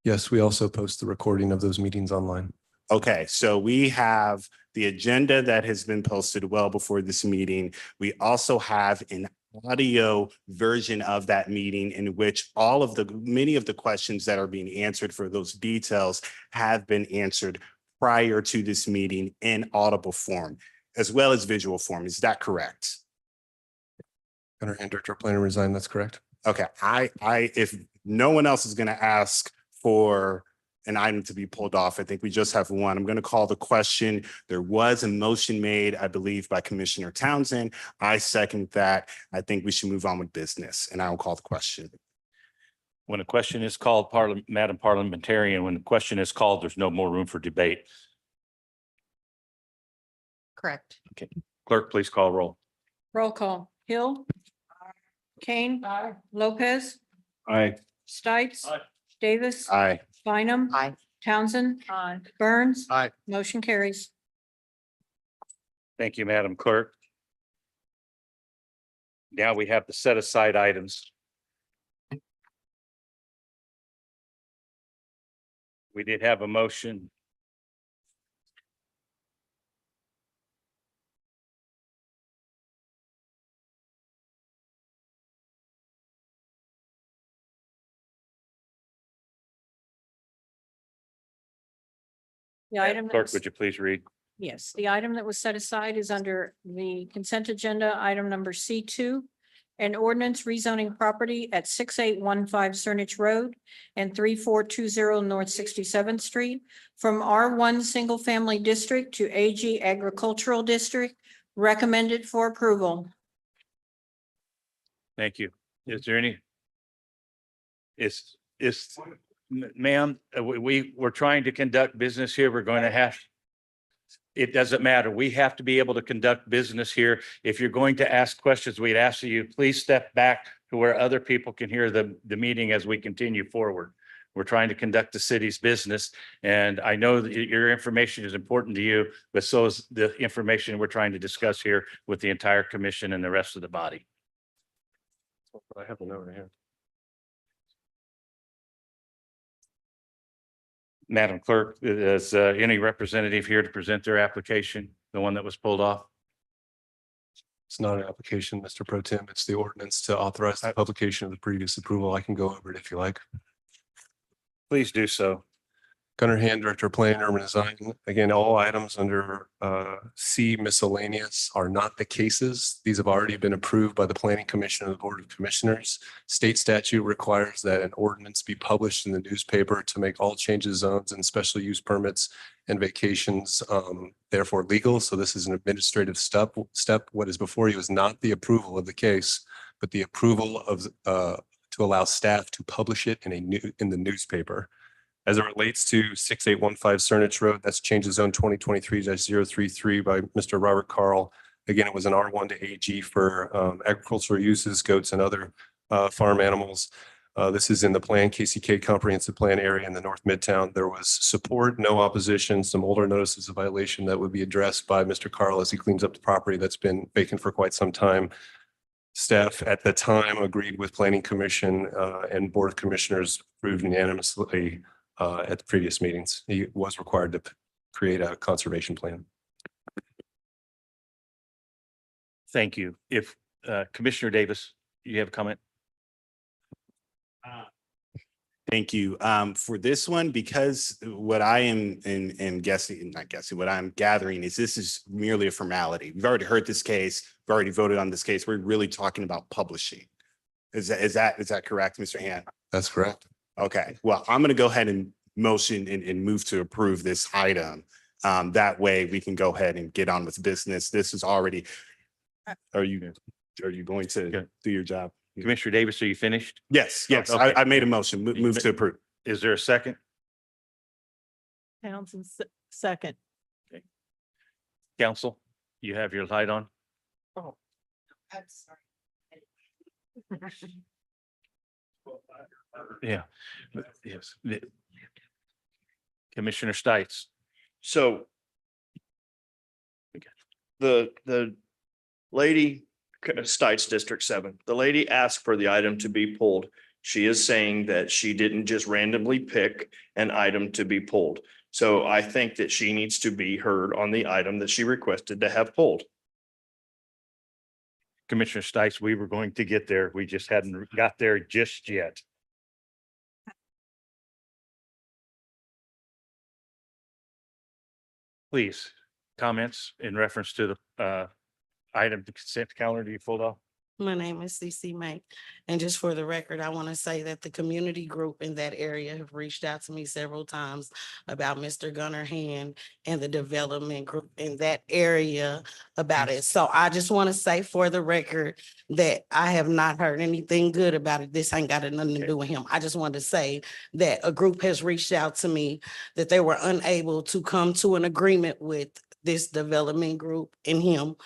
Yes, we also post the recording of those meetings online. Okay, so we have the agenda that has been posted well before this meeting. We also have an audio version of that meeting in which many of the questions that are being answered for those details have been answered prior to this meeting in audible form, as well as visual form. Is that correct? Gunnar Hand, Director of Planning and Design, that's correct. Okay, if no one else is going to ask for an item to be pulled off, I think we just have one. I'm going to call the question. There was a motion made, I believe, by Commissioner Townsend. I second that. I think we should move on with business, and I will call the question. When a question is called, Madam Parliamentarian, when the question is called, there's no more room for debate. Correct. Clerk, please call roll. Roll call. Hill. Kane. Lopez. Aye. Stites. Aye. Davis. Aye. Bynum. Aye. Townsend. Burns. Aye. Motion carries. Thank you, Madam Clerk. Now we have the set aside items. We did have a motion. The item. that Clerk, was- would you please read? Yes, the item that was set aside is under the consent agenda, item number C2. An ordinance rezoning property at 6815 Cernich Road and 3420 North 67th Street from R1 Single Family District to AG Agricultural District, recommended for approval. Thank you. Is there any? Ma'am, we're trying to conduct business here. We're going to have. It doesn't matter. We have to be able to conduct business here. If you're going to ask questions, we'd ask you, please step back to where other people can hear the meeting as we continue forward. We're trying to conduct the city's business. And I know that your information is important to you, but so is the information we're trying to discuss here with the entire commission and the rest of the body. I have a note here. Madam Clerk, is any representative here to present their application, the one that was pulled off? It's not an application, Mr. Pro Tem. It's the ordinance to authorize the publication of the previous approval. I can go over it if you like. Please do so. Gunnar Hand, Director of Planning and Urban Design. Again, all items under C miscellaneous are not the cases. These have already been approved by the Planning Commission and the Board of Commissioners. State statute requires that an ordinance be published in the newspaper to make all changes, zones, and special use permits and vacations therefore legal. So this is an administrative step. What is before you is not the approval of the case, but the approval of to allow staff to publish it in the newspaper. As it relates to 6815 Cernich Road, that's change of zone 2023-033 by Mr. Robert Carl. Again, it was an R1 to AG for agricultural uses, goats and other farm animals. This is in the plan, KCK comprehensive plan area in the North Midtown. There was support, no opposition, some older notices of violation that would be addressed by Mr. Carl as he cleans up the property that's been vacant for quite some time. Staff at the time agreed with Planning Commission and Board of Commissioners approved unanimously at the previous meetings. He was required to create a conservation plan. Thank you. If Commissioner Davis, you have a comment? Thank you. For this one, because what I am guessing, not guessing, what I'm gathering is this is merely a formality. We've already heard this case. We've already voted on this case. We're really talking about publishing. Is that correct, Mr. Hand? That's correct. Okay, well, I'm going to go ahead and motion and move to approve this item. That way we can go ahead and get on with business. This is already, are you going to do your job? Commissioner Davis, are you finished? Yes, yes, Okay. I made a motion, move to approve. Is there a second? Townsend, second. Council, you have your light on? Oh, I'm sorry. Yeah. Yes. Commissioner Stites. So the lady, Stites District 7, the lady asked for the item to be pulled. She is saying that she didn't just randomly pick an item to be pulled. So I think that she needs to be heard on the item that she requested to have pulled. Commissioner Stites, we were going to get there. We just hadn't got there just yet. Please, comments in reference to the item, the consent calendar you pulled off? My name is CC Mike, and just for the record, I want to say that the community group in that area have reached out to me several times about Mr. Gunnar Hand and the development group in that area about it. So I just want to say for the record that I have not heard anything good about it. This ain't got nothing to do with him. I just wanted to say that a group has reached out to me that they were unable to come to an agreement with this development group and him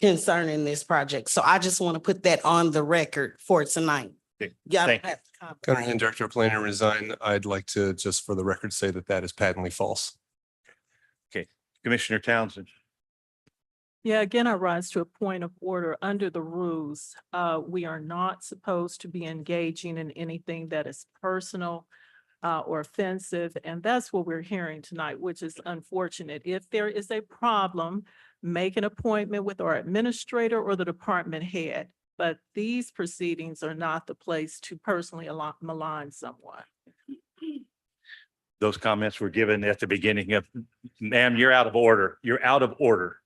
concerning this project. So I just want to put that on the record for tonight. Okay, Y'all don't thank you. have to comment. Gunnar Hand, Director of Planning, resign. I'd like to, just for the record, say that that is patently false. Commissioner Townsend. Yeah, again, I rise to a point of order under the rules. We are not supposed to be engaging in anything that is personal or offensive, and that's what we're hearing tonight, which is unfortunate. If there is a problem, make an appointment with our administrator or the department head. But these proceedings are not the place to personally malign someone. Those comments were given at the beginning of, ma'am, you're out of order. You're out of order.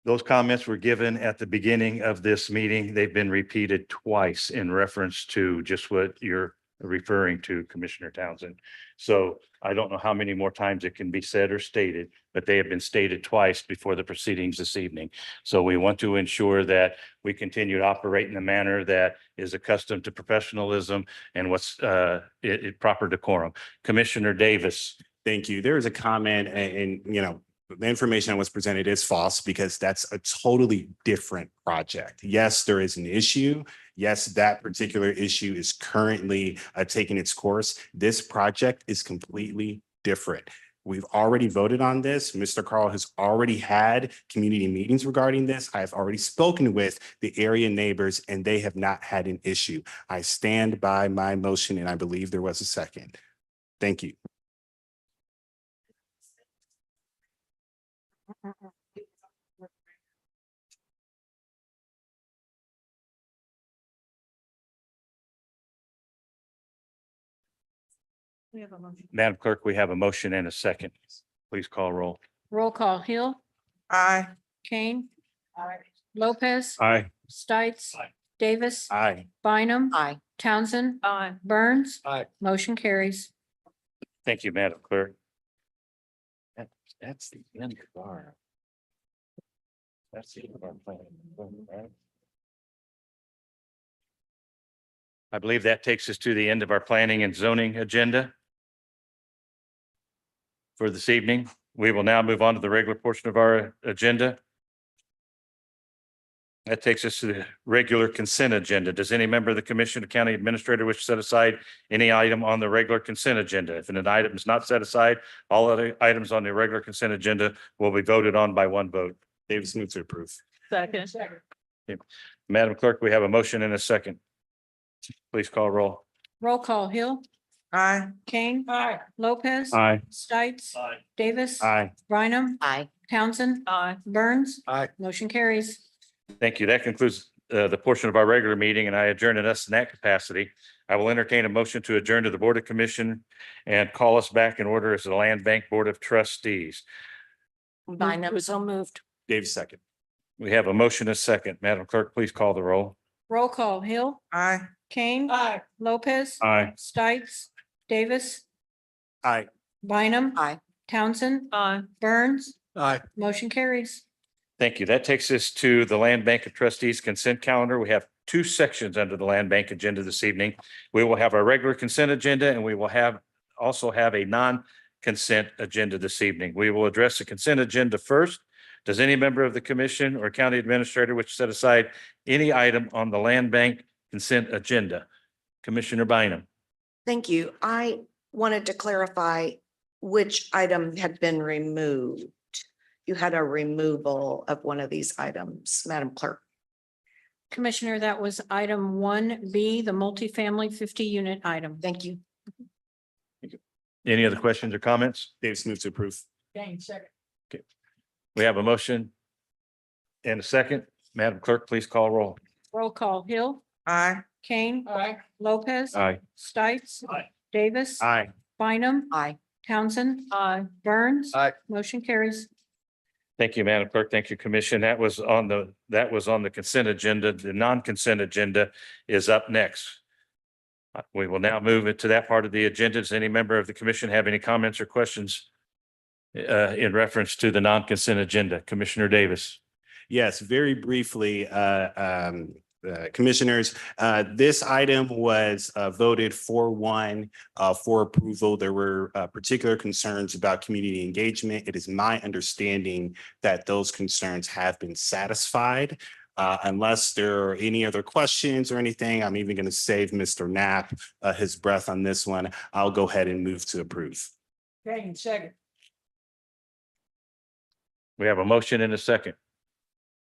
Those comments were given at the beginning of this meeting. They've been repeated twice in reference to just what you're referring to, Commissioner Townsend. So I don't know how many more times it can be said or stated, but they have been stated twice before the proceedings this evening. So we want to ensure that we continue to operate in a manner that is accustomed to professionalism and what's proper decorum. Commissioner Davis. Thank you. There is a comment and, you know, the information that was presented is false because that's a totally different project. Yes, there is an issue. Yes, that particular issue is currently taking its course. This project is completely different. We've already voted on this. Mr. Carl has already had community meetings regarding this. I have already spoken with the area neighbors and they have not had an issue. I stand by my motion and I believe there was a second. Thank you. Madam Clerk, we have a motion and a second. Please call roll. Roll call, Hill, Aye. Kane. Lopez. Aye. Stites. Davis. Aye. Bynum. Aye. Townsend. Aye. Burns. Aye. Motion carries. Thank you, Madam Clerk. That's the end of our. That's the end of our plan. Right? I believe that takes us to the end of our planning and zoning agenda for this evening. We will now move on to the regular portion of our agenda. That takes us to the regular consent agenda. Does any member of the Commission or County Administrator wish to set aside any item on the regular consent agenda? If an item is not set aside, all other items on the regular consent agenda will be voted on by one vote. Davis moves to approve. Second. Madam Clerk, we have a motion and a second. Please call roll. Roll call, Hill, Aye. Kane. Lopez. Aye. Stites. Aye. Davis. Aye. Bynum. Aye. Townsend. Aye. Burns. Aye. Motion carries. Thank you. That concludes the portion of our regular meeting and I adjourn us in that capacity. I will entertain a motion to adjourn to the Board of Commission and call us back in order as the Land Bank Board of Trustees. Bynum, so moved. Davis second. We have a motion and a second. Madam Clerk, please call the roll. Roll call, Hill, Aye. Kane. Lopez. Aye. Stites. Davis. Aye. Bynum. Aye. Townsend. Aye. Burns. Aye. Motion carries. Thank you. That takes us to the Land Bank of Trustees consent calendar. We have two sections under the Land Bank agenda this evening. We will have our regular consent agenda and we will also have a non-consent agenda this evening. We will address the consent agenda first. Does any member of the commission or county administrator wish to set aside any item on the Land Bank consent agenda? Commissioner Bynum. Thank you. I wanted to clarify which item had been removed. You had a removal of one of these items, Madam Clerk. Commissioner, that was item 1B, the multifamily 50-unit item. Thank you. Any other questions or comments? Davis moves to approve. Kane, second. We have a motion and a second. Madam Clerk, please call roll. Roll call, Hill, Aye. Kane, Aye. Lopez. Aye. Stites. Aye. Davis. Aye. Bynum. Aye. Townsend. Burns. Aye. Motion carries. Thank you, Madam Clerk. Thank you, Commission. That was on the consent agenda. The non-consent agenda is up next. We will now move into that part of the agenda. Does any member of the commission have any comments or questions in reference to the non-consent agenda? Commissioner Davis. Yes, very briefly, Commissioners, this item was voted 4-1 for approval. There were particular concerns about community engagement. It is my understanding that those concerns have been satisfied. Unless there are any other questions or anything, I'm even going to save Mr. Knapp his breath on this one. I'll go ahead and move to approve. Kane, second. We have a motion and a second.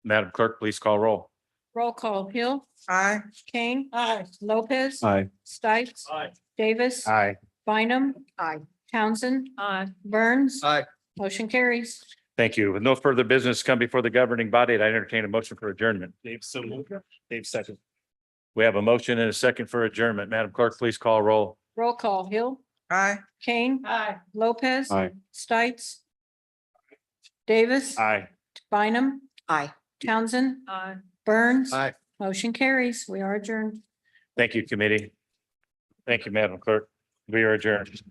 Madam Clerk, please call roll. Roll call, Hill, Aye. Kane, Aye. Lopez. Aye. Stites. Aye. Davis. Aye. Bynum. Aye. Townsend. Burns. Aye. Motion carries. Thank you. With no further business come before the governing body, I entertain a motion for adjournment. Dave, so moved. Dave, second. We have a motion and a second for adjournment. Madam Clerk, please call roll. Roll call, Hill, Aye. Kane. Aye. Lopez. Aye. Stites. Davis. Aye. Bynum. Aye. Townsend. Burns. Aye. Motion carries. We are adjourned. Thank you, committee. Thank you, Madam Clerk. We are adjourned.